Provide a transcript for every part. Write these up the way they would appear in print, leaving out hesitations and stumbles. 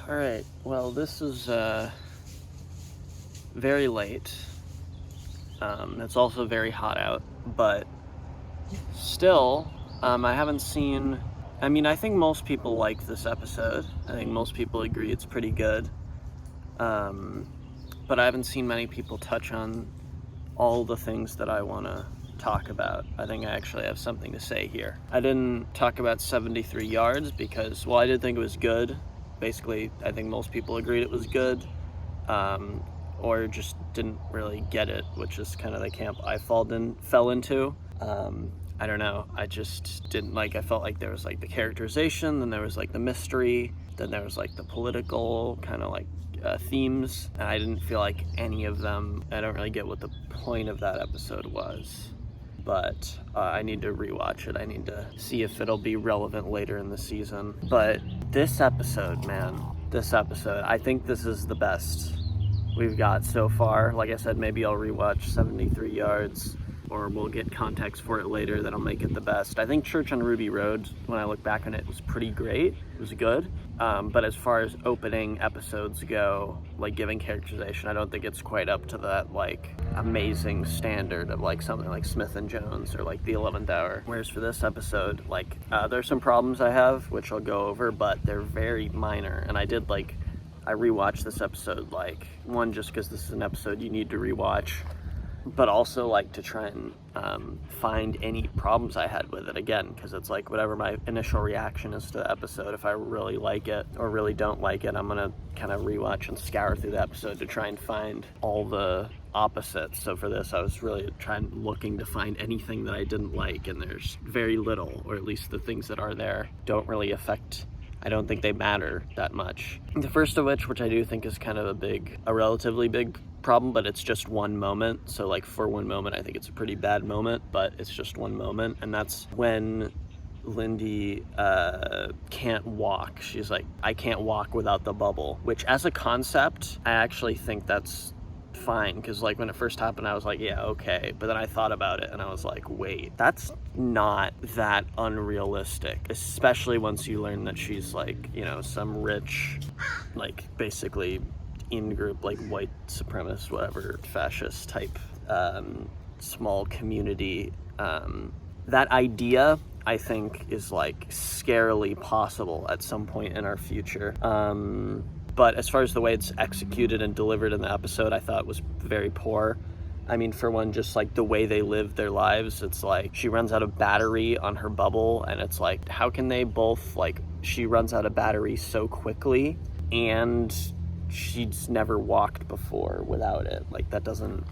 All right, well, this is very late. It's also very hot out, but still, I haven't seen. I think most people like this episode. I think most people agree it's pretty good. Um, but I haven't seen many people touch on all the things that I want to talk about. I think I actually have something to say here. I didn't talk about 73 yards because, well, I did think it was good. Basically, I think most people agreed it was good. Um, or just didn't really get it, which is kind of the camp I fell into. I don't know. I just didn't like. I felt like there was like the characterization, then there was like the mystery, then there was like the political kind of like themes, and I didn't feel like any of them. I don't really get what the point of that episode was. But I need to rewatch it. I need to see if it'll be relevant later in the season. But this episode, man, I think this is the best we've got so far. Like I said, maybe I'll rewatch 73 Yards, or we'll get context for it later that'll make it the best. I think Church on Ruby Road, when I look back on it, was pretty great. It was good. But as far as opening episodes go, like giving characterization, I don't think it's quite up to that like amazing standard of like something like Smith and Jones or like The 11th Hour. Whereas for this episode, like there's some problems I have, which I'll go over, but they're very minor. And I rewatched this episode, like, one, just because this is an episode you need to rewatch, but also, like, to try and find any problems I had with it again, because it's like whatever my initial reaction is to the episode, if I really like it or really don't like it, I'm going to kind of rewatch and scour through the episode to try and find all the opposites. So for this, I was really looking to find anything that I didn't like, and there's very little, or at least the things that are there don't really affect. I don't think they matter that much. The first of which I do think is kind of a relatively big problem, but it's just one moment. So like for one moment, I think it's a pretty bad moment, but it's just one moment. And that's when Lindy can't walk. She's like, I can't walk without the bubble, which as a concept, I actually think that's fine, because like when it first happened I was like, yeah, okay, but then I thought about it and I was like, wait, that's not that unrealistic, especially once you learn that she's like, you know, some rich, like basically in-group like white supremacist, whatever, fascist type small community. That idea, I think, is like scarily possible at some point in our future. But as far as the way it's executed and delivered in the episode, I thought was very poor. I mean, for one, just like the way they live their lives, it's like she runs out of battery on her bubble, and it's like, how can they both, like, she runs out of battery so quickly and she's never walked before without it? Like, that doesn't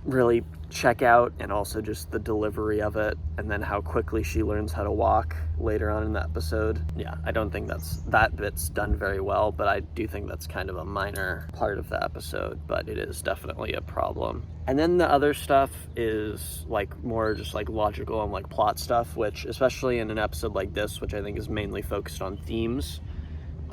really check out. And also just the delivery of it, and then how quickly she learns how to walk later on in the episode. Yeah, I don't think that bit's done very well, but I do think that's kind of a minor part of the episode, but it is definitely a problem. And then the other stuff is like more just like logical and like plot stuff, which especially in an episode like this, which I think is mainly focused on themes,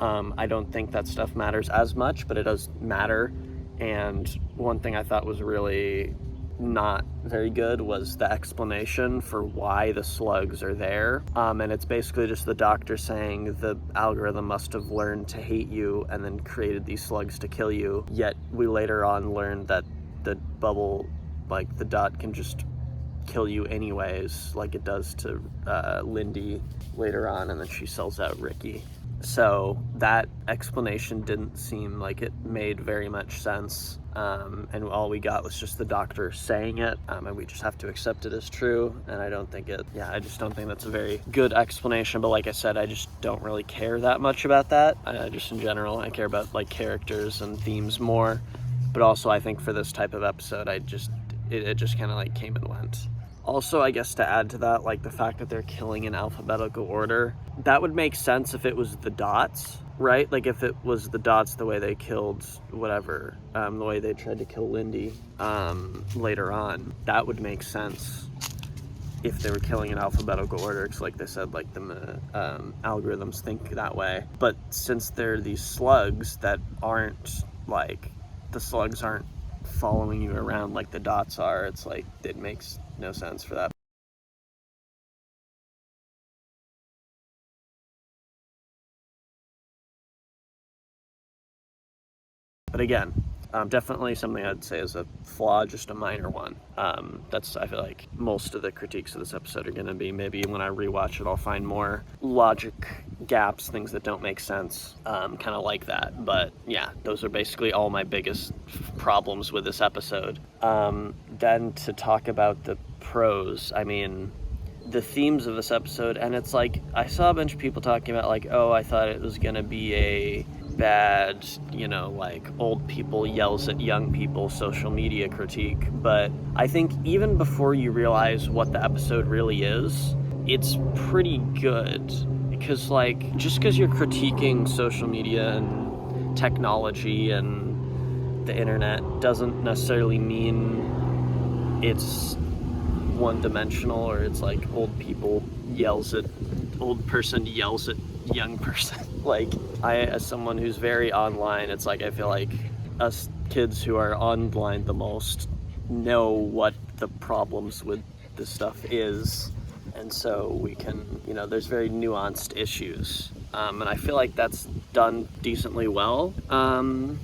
I don't think that stuff matters as much, but it does matter. And one thing I thought was really not very good was the explanation for why the slugs are there. And it's basically just the doctor saying the algorithm must have learned to hate you and then created these slugs to kill you. Yet we later on learned that the bubble, like the dot, can just kill you anyways, like it does to Lindy later on, and then she sells out Ricky. So that explanation didn't seem like it made very much sense, and all we got was just the doctor saying it, and we just have to accept it as true. And I just don't think that's a very good explanation. But like I said, I just don't really care that much about that. Just in general, I care about like characters and themes more. But also I think for this type of episode, it just kind of like came and went. Also, I guess to add to that, like the fact that they're killing in alphabetical order, that would make sense if it was the dots, right? Like if it was the dots the way they killed whatever, the way they tried to kill Lindy later on, that would make sense if they were killing in alphabetical order, because like they said, like the algorithms think that way. But since they're these slugs that aren't like, the slugs aren't following you around like the dots are, it's like it makes no sense for that. But again, definitely something I'd say is a flaw, just a minor one. That's, I feel like most of the critiques of this episode are going to be, maybe when I rewatch it, I'll find more logic gaps, things that don't make sense, kind of like that. But yeah, those are basically all my biggest problems with this episode. Then to talk about the pros, I mean, the themes of this episode, and it's like, I saw a bunch of people talking about like, oh, I thought it was going to be a bad, like old people yells at young people social media critique, but I think even before you realize what the episode really is, it's pretty good, because like, just because you're critiquing social media and technology and the internet doesn't necessarily mean it's one-dimensional, or it's like old person yells at young person. Like, I, as someone who's very online, it's like, I feel like us kids who are online the most know what the problems with this stuff is, and so we can, there's very nuanced issues, and I feel like that's done decently well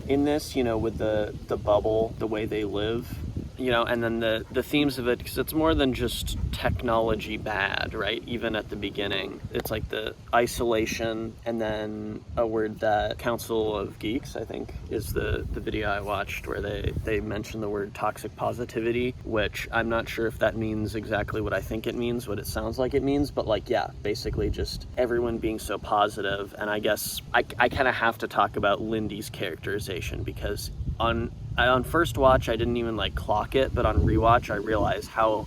in this, with the bubble, the way they live, and then the themes of it, because it's more than just technology bad, right? Even at the beginning, it's like the isolation, and then a word that Council of Geeks, I think, is the video I watched where they mention the word toxic positivity, which I'm not sure if that means exactly what I think it means, what it sounds like it means, but like, yeah, basically just everyone being so positive. And I guess I kind of have to talk about Lindy's characterization, because on first watch I didn't even like clock it, but on rewatch I realized how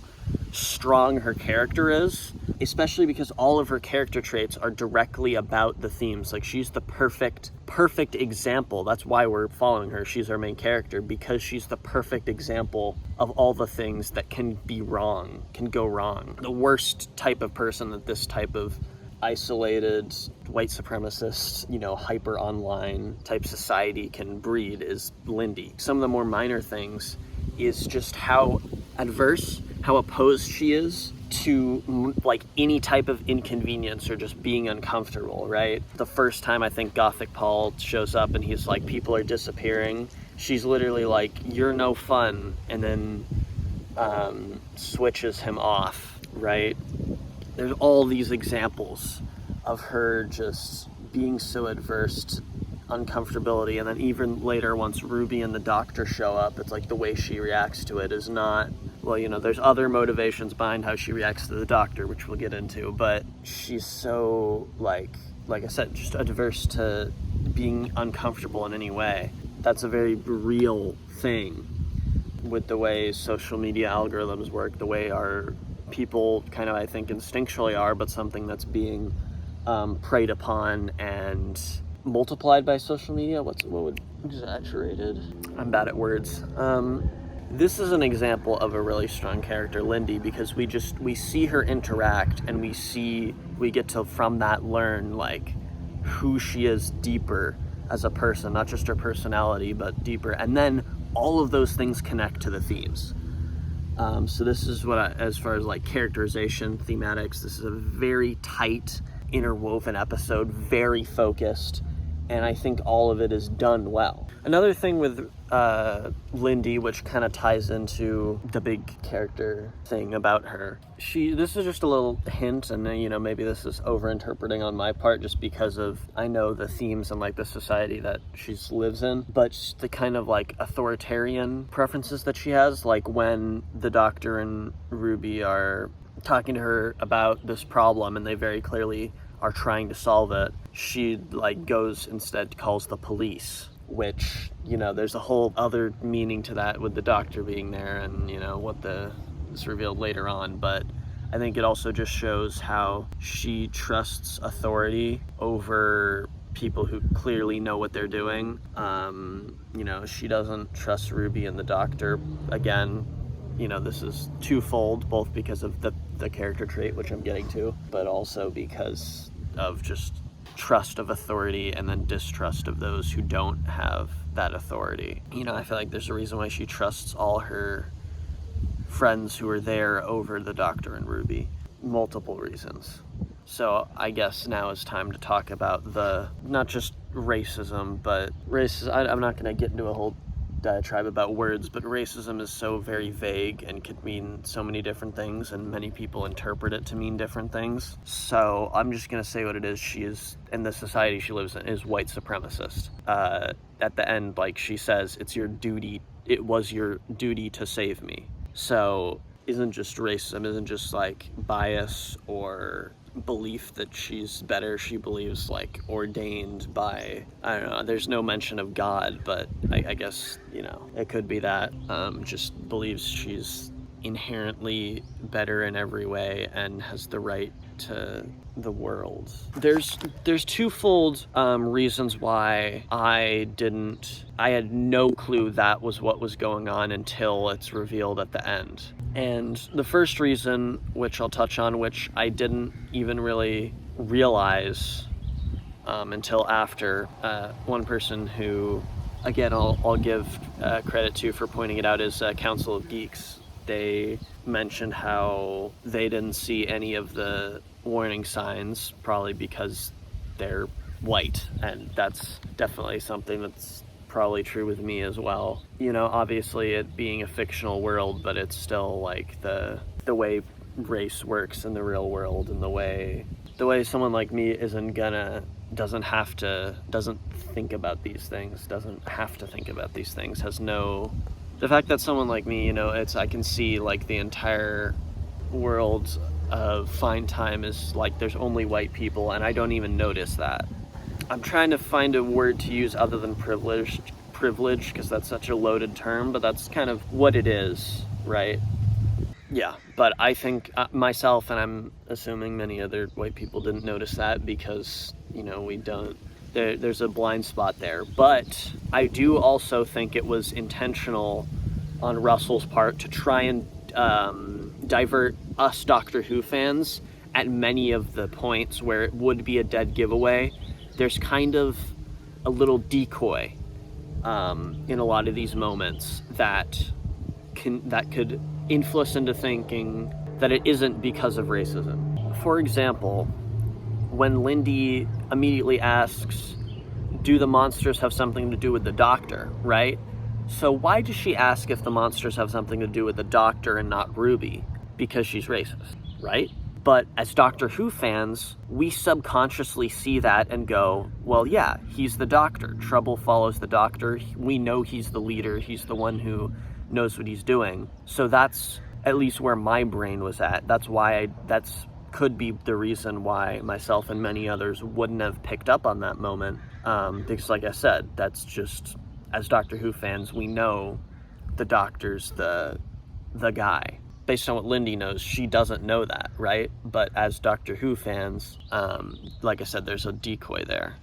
strong her character is, especially because all of her character traits are directly about the themes. Like, she's the perfect example. That's why we're following her. She's our main character, because she's the perfect example of all the things that can go wrong. The worst type of person that this type of isolated white supremacist, hyper online type society can breed is Lindy. Some of the more minor things is just how opposed she is to like any type of inconvenience or just being uncomfortable, right? The first time I think Gothic Paul shows up and he's like, people are disappearing, she's literally like, you're no fun, and then switches him off, right? There's all these examples of her just being so adverse to uncomfortability, and then even later, once Ruby and the doctor show up, it's like the way she reacts to it is not, well, there's other motivations behind how she reacts to the doctor, which we'll get into, but she's so, like I said, just adverse to being uncomfortable in any way. That's a very real thing with the way social media algorithms work, the way our people kind of, I think, instinctually are, but something that's being preyed upon and multiplied by social media. What would exaggerated? I'm bad at words. This is an example of a really strong character, Lindy, because we see her interact, and we get to from that learn like who she is deeper as a person, not just her personality, but deeper. And then all of those things connect to the themes. So this is as far as like characterization, thematics, this is a very tight, interwoven episode, very focused, and I think all of it is done well. Another thing with Lindy, which kind of ties into the big character thing about her, this is just a little hint, and maybe this is overinterpreting on my part just because of, I know the themes and like the society that she lives in, but the kind of like authoritarian preferences that she has, like when the doctor and Ruby are talking to her about this problem and they very clearly are trying to solve it, she like calls the police, which, there's a whole other meaning to that with the doctor being there and, it's revealed later on, but I think it also just shows how she trusts authority over people who clearly know what they're doing. She doesn't trust Ruby and the doctor. Again, this is twofold, both because of the character trait, which I'm getting to, but also because of just trust of authority and then distrust of those who don't have that authority. I feel like there's a reason why she trusts all her friends who are there over the doctor and Ruby. Multiple reasons. So I guess now is time to talk about not just racism, but I'm not going to get into a whole diatribe about words, but racism is so very vague and could mean so many different things, and many people interpret it to mean different things. So I'm just going to say what it is. She is, in the society she lives in, is white supremacist. At the end, like, she says, it was your duty to save me. So isn't just racism, isn't just like bias or belief that she's better. She believes like ordained by, I don't know, there's no mention of God, but I guess, it could be that. Just believes she's inherently better in every way and has the right to the world. There's twofold reasons why I had no clue that was what was going on until it's revealed at the end. And the first reason, which I'll touch on, which I didn't even really realize until after, one person who, again, I'll give credit to for pointing it out, is Council of Geeks. They mentioned how they didn't see any of the warning signs, probably because they're white, and that's definitely something that's probably true with me as well. Obviously it being a fictional world, but it's still like the way race works in the real world, and the way someone like me doesn't think about these things, the fact that someone like me, I can see like the entire world of Fine Time is like there's only white people, and I don't even notice that. I'm trying to find a word to use other than privilege, because that's such a loaded term, but that's kind of what it is, right? Yeah, but I think myself, and I'm assuming many other white people, didn't notice that because, we don't. There's a blind spot there. But I do also think it was intentional on Russell's part to try and divert us Doctor Who fans at many of the points where it would be a dead giveaway. There's kind of a little decoy in a lot of these moments that could influence into thinking that it isn't because of racism. For example, when Lindy immediately asks, do the monsters have something to do with the Doctor, right? So why does she ask if the monsters have something to do with the Doctor and not Ruby? Because she's racist, right? But as Doctor Who fans, we subconsciously see that and go, well, yeah, he's the Doctor. Trouble follows the Doctor. We know he's the leader. He's the one who knows what he's doing. So that's at least where my brain was at. That's could be the reason why myself and many others wouldn't have picked up on that moment. Because like I said, that's just, as Doctor Who fans, we know the Doctor's the guy. Based on what Lindy knows, she doesn't know that, right? But as Doctor Who fans, like I said, there's a decoy there.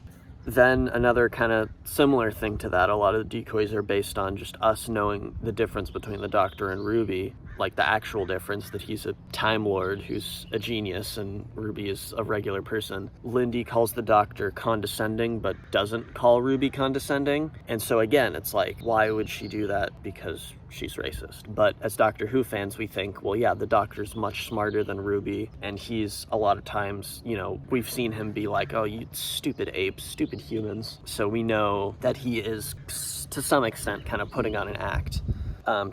Then another kind of similar thing to that, a lot of the decoys are based on just us knowing the difference between the Doctor and Ruby, like the actual difference, that he's a Time Lord who's a genius and Ruby is a regular person. Lindy calls the Doctor condescending but doesn't call Ruby condescending. And so again, it's like, why would she do that? Because she's racist. But as Doctor Who fans, we think, well, yeah, the Doctor's much smarter than Ruby, and he's a lot of times, we've seen him be like, oh, you stupid apes, stupid humans. So we know that he is, to some extent, kind of putting on an act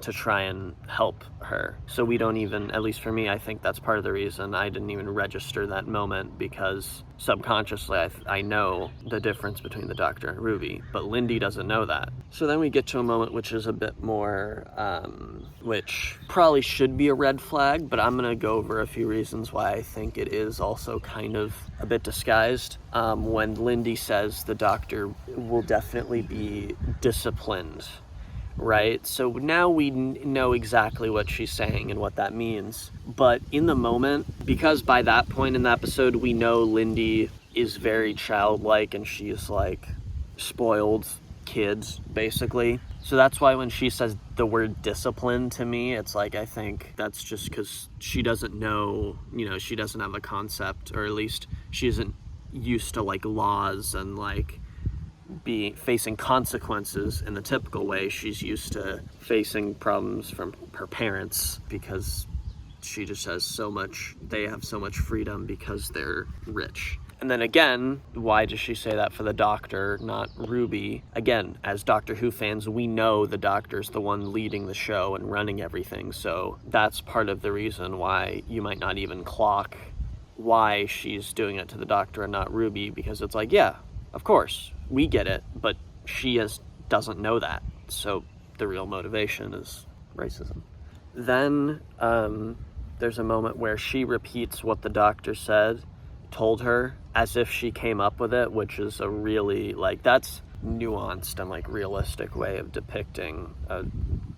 to try and help her. So we don't even, at least for me, I think that's part of the reason I didn't even register that moment, because subconsciously I know the difference between the Doctor and Ruby, but Lindy doesn't know that. So then we get to a moment which is a bit more, which probably should be a red flag, but I'm gonna go over a few reasons why I think it is also kind of a bit disguised. When Lindy says the Doctor will definitely be disciplined, right? So now we know exactly what she's saying and what that means. But in the moment, because by that point in the episode, we know Lindy is very childlike and she's like spoiled kids, basically. So that's why when she says the word discipline to me, it's like, I think that's just because she doesn't know, she doesn't have a concept, or at least she isn't used to like laws and like facing consequences in the typical way. She's used to facing problems from her parents because she just has they have so much freedom because they're rich. And then again, why does she say that for the Doctor, not Ruby? Again, as Doctor Who fans, we know the Doctor's the one leading the show and running everything, so that's part of the reason why you might not even clock why she's doing it to the Doctor and not Ruby, because it's like, yeah, of course, we get it, but she doesn't know that, so the real motivation is racism. Then there's a moment where she repeats what the Doctor told her, as if she came up with it, which is a really, like, that's nuanced and, like, realistic way of depicting a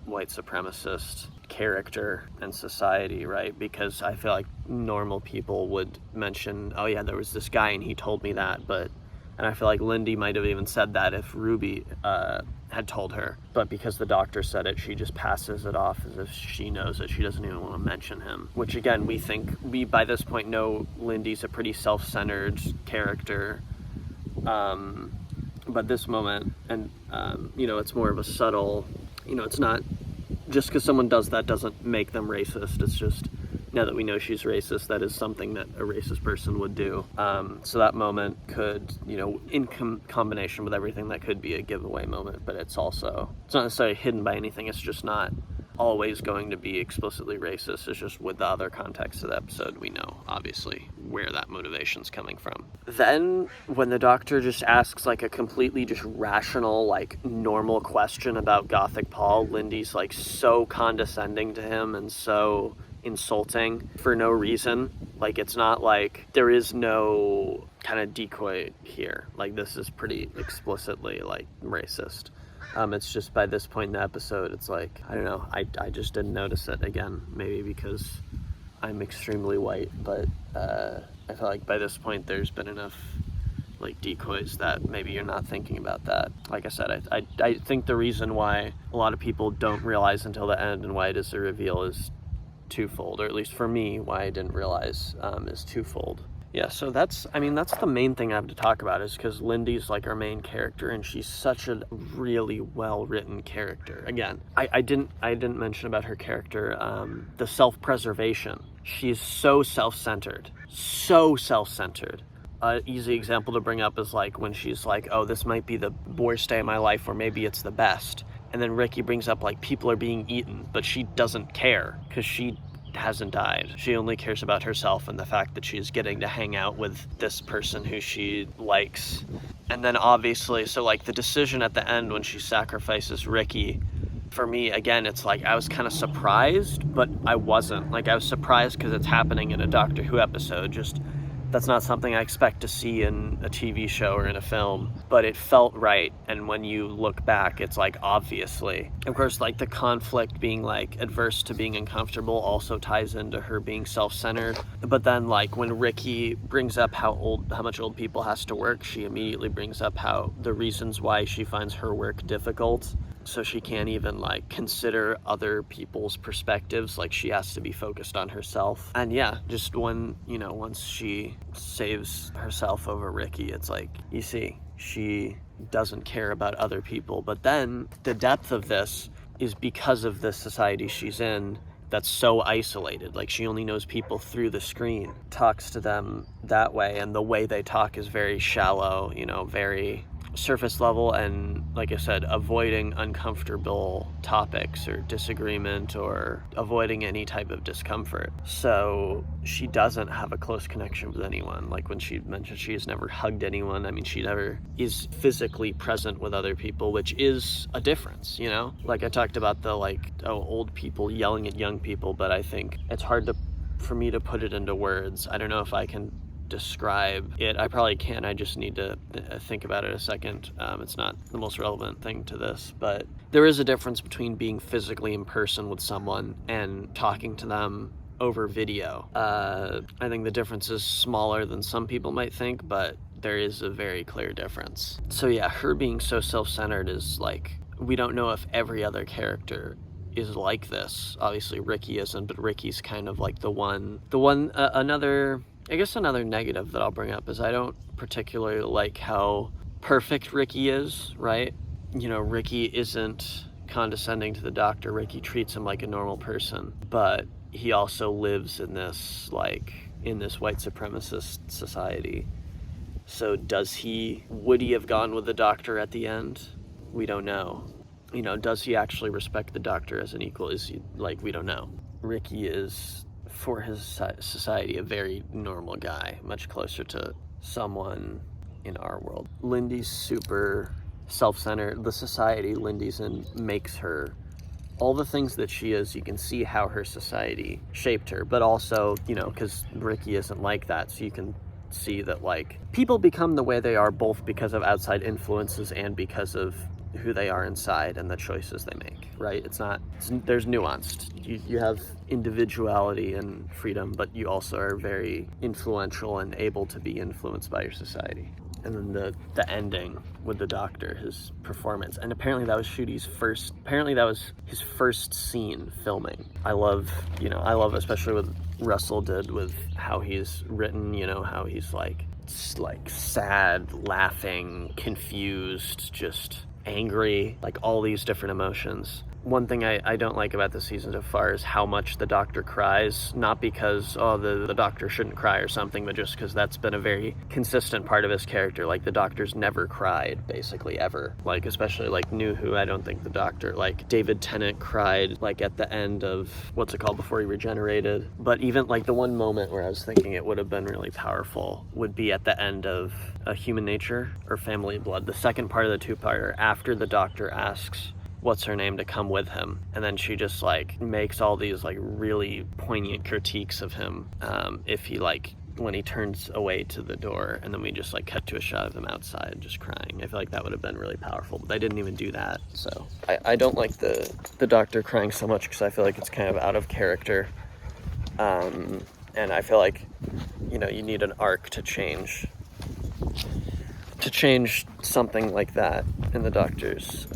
white supremacist character and society, right? Because I feel like normal people would mention, oh yeah, there was this guy and he told me that, and I feel like Lindy might have even said that if Ruby had told her, but because the Doctor said it, she just passes it off as if she knows it. She doesn't even want to mention him, which again, we by this point know Lindy's a pretty self-centered character, but this moment, and it's more of a subtle, it's not just because someone does that doesn't make them racist. It's just, now that we know she's racist, that is something that a racist person would do. So that moment could, in combination with everything, that could be a giveaway moment, but it's not necessarily hidden by anything. It's just not always going to be explicitly racist. It's just with the other context of the episode, we know, obviously, where that motivation's coming from. Then, when the Doctor just asks, like, a completely just rational, like, normal question about Gothic Paul, Lindy's, like, so condescending to him and so insulting for no reason. Like, it's not like there is no kind of decoy here. Like, this is pretty explicitly, like, racist. It's just by this point in the episode, it's like, I don't know, I just didn't notice it. Again, maybe because I'm extremely white, but I feel like by this point there's been enough, like, decoys that maybe you're not thinking about that. Like I said, I think the reason why a lot of people don't realize until the end and why it is a reveal is twofold, or at least for me, why I didn't realize is twofold. Yeah, so that's the main thing I have to talk about, is because Lindy's, like, our main character, and she's such a really well-written character. Again, I didn't mention about her character, the self-preservation. She's so self-centered. Easy example to bring up is, like, when she's like, oh, this might be the worst day of my life, or maybe it's the best. And then Ricky brings up, like, people are being eaten, but she doesn't care, because she hasn't died. She only cares about herself and the fact that she's getting to hang out with this person who she likes. And then obviously, so, like, the decision at the end when she sacrifices Ricky, for me, again, it's like I was kind of surprised, but I wasn't. Like, I was surprised because it's happening in a Doctor Who episode. Just, that's not something I expect to see in a TV show or in a film, but it felt right. And when you look back, it's like, obviously. Of course, like, the conflict being, like, adverse to being uncomfortable also ties into her being self-centered. But then, like, when Ricky brings up how much old people has to work, she immediately brings up how the reasons why she finds her work difficult. So she can't even, like, consider other people's perspectives. Like, she has to be focused on herself. And yeah, just when, once she saves herself over Ricky, it's like, you see, she doesn't care about other people. But then the depth of this is because of the society she's in that's so isolated. Like, she only knows people through the screen, talks to them that way, and the way they talk is very shallow, very surface level, and, like I said, avoiding uncomfortable topics or disagreement or avoiding any type of discomfort. So she doesn't have a close connection with anyone. Like, when she mentioned she has never hugged anyone, she never is physically present with other people, which is a difference, Like, I talked about the, old people yelling at young people, but I think it's hard for me to put it into words. I don't know if I can describe it. I probably can. I just need to think about it a second. It's not the most relevant thing to this, but there is a difference between being physically in person with someone and talking to them over video. I think the difference is smaller than some people might think, but there is a very clear difference. So yeah, her being so self-centered is, like, we don't know if every other character is like this. Obviously Ricky isn't, but Ricky's kind of like another negative that I'll bring up is I don't particularly like how perfect Ricky is, right? Ricky isn't condescending to the Doctor. Ricky treats him like a normal person, but he also lives in this white supremacist society. So would he have gone with the Doctor at the end? We don't know. Does he actually respect the Doctor as an equal? We don't know. Ricky is, for his society, a very normal guy, much closer to someone in our world. Lindy's super self-centered. The society Lindy's in makes her all the things that she is. You can see how her society shaped her, but also, because Ricky isn't like that, so you can see that people become the way they are both because of outside influences and because of who they are inside and the choices they make, right? There's nuanced. You have individuality and freedom, but you also are very influential and able to be influenced by your society. And then the ending with the Doctor, his performance, and apparently that was his first scene filming. I love especially what Russell did with how he's written, how he's sad, laughing, confused, just angry, all these different emotions. One thing I don't like about the season so far is how much the Doctor cries, not because, the Doctor shouldn't cry or something, but just because that's been a very consistent part of his character. The Doctor's never cried, basically, ever. Especially, New Who, I don't think the Doctor, David Tennant cried, at the end of, what's it called, before he regenerated. But even, the one moment where I was thinking it would have been really powerful would be at the end of Human Nature, or Family of Blood, the second part of the two-parter, after the Doctor asks what's her name to come with him, and then she just makes all these really poignant critiques of him if he when he turns away to the door, and then we just cut to a shot of him outside just crying. I feel like that would have been really powerful, but they didn't even do that. So I don't like the Doctor crying so much, because I feel like it's kind of out of character, and I feel like you need an arc to change something like that in the Doctor's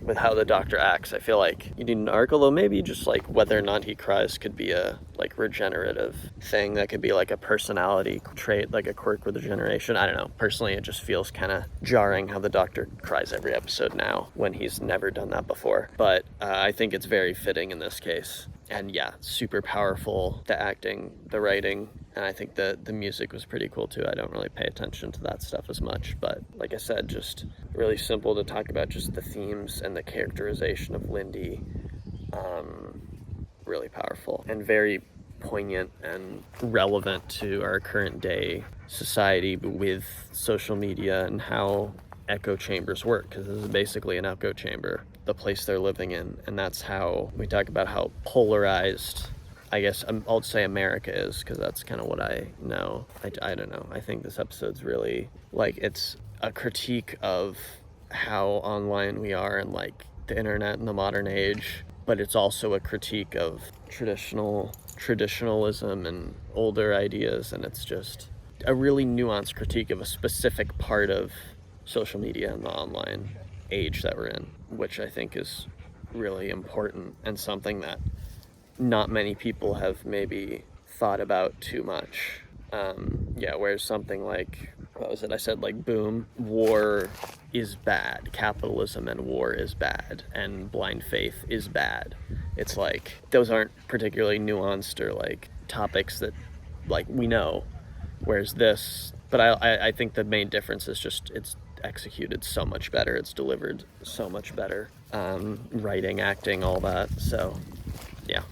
with how the Doctor acts. I feel like you need an arc, although maybe just whether or not he cries could be a regenerative thing. That could be a personality trait, a quirk with regeneration. I don't know. Personally, it just feels kind of jarring how the Doctor cries every episode now when he's never done that before. But I think it's very fitting in this case. And yeah, super powerful, the acting, the writing, and I think the music was pretty cool too. I don't really pay attention to that stuff as much, but like I said, just really simple to talk about just the themes and the characterization of Lindy. Really powerful and very poignant and relevant to our current day society with social media and how echo chambers work, because this is basically an echo chamber, the place they're living in. And that's how we talk about how polarized, I guess I'll say, America is, because that's kind of what I know. I don't know. I think this episode's really it's a critique of how online we are and the internet in the modern age, but it's also a critique of traditionalism and older ideas, and it's just a really nuanced critique of a specific part of social media and the online age that we're in, which I think is really important and something that not many people have maybe thought about too much. Whereas something what was it? I said boom, war is bad, capitalism and war is bad, and blind faith is bad. It's those aren't particularly nuanced or topics that we know. Whereas this, but I think the main difference is just it's executed so much better, it's delivered so much better, writing, acting, all that. So yeah.